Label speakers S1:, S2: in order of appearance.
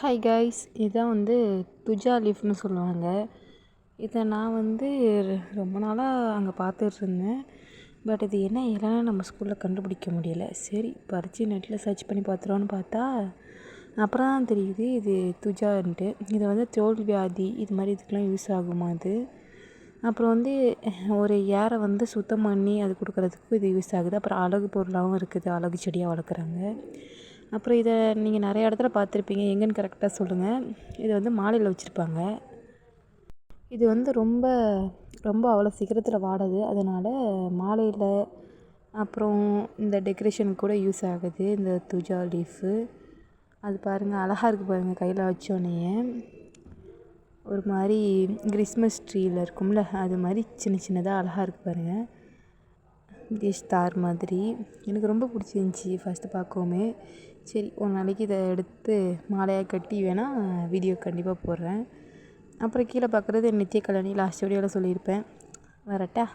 S1: Hi guys, இதான் Thuja லீஃப்னு சொல்லுவாங்க. இதை நான் ரொம்ப நாளாக அங்கே பார்த்துட்ருந்தேன். பட் இது என்ன இலைன்னு நம்ம ஸ்கூலில் கண்டுபிடிக்க முடியலை. சரி பறித்து நெட்டில் சர்ச் பண்ணி பார்த்துருவோன்னு பார்த்தா அப்புறம் தான் தெரியுது இது துஜான்ட்டு. இது தோல் வியாதி இது மாதிரி இதுக்கெலாம் யூஸ் ஆகுமா அது. அப்புறம் ஒரு ஏரை சுத்தம் பண்ணி அது கொடுக்குறதுக்கும் இது யூஸ் ஆகுது. அப்புறம் அழகு பொருளாகவும் இருக்குது, அழகு செடியாக வளர்க்குறாங்க. அப்புறம் இதை நீங்கள் நிறைய இடத்துல பார்த்துருப்பீங்க, எங்கேன்னு கரெக்டாக சொல்லுங்கள். இது மாலையில் வச்சுருப்பாங்க. இது ரொம்ப ரொம்ப அவ்வளோ சீக்கிரத்தில் வாடாது. அதனால் மாலையில் அப்புறம் இந்த டெக்கரேஷனுக்கு கூட யூஸ் ஆகுது இந்த துஜா லீஃபு. அது பாருங்கள், அழகாக இருக்குது பாருங்கள். கையில் வச்சோடனே ஒரு மாதிரி கிறிஸ்மஸ் ட்ரீயில் இருக்கும்ல, அது மாதிரி சின்ன சின்னதாக அழகாக இருக்குது பாருங்கள். ஸ்டார் மாதிரி எனக்கு ரொம்ப பிடிச்சிருந்துச்சி ஃபஸ்ட்டு பார்க்கவுமே. சரி ஒரு நாளைக்கு இதை எடுத்து மாலையாக கட்டி வேணால் வீடியோ கண்டிப்பாக போடுறேன். அப்புறம் கீழே பார்க்குறது நித்திய கல்யாணி லாஸ்ட் வீடியோவில் சொல்லியிருப்பேன். வரட்டா.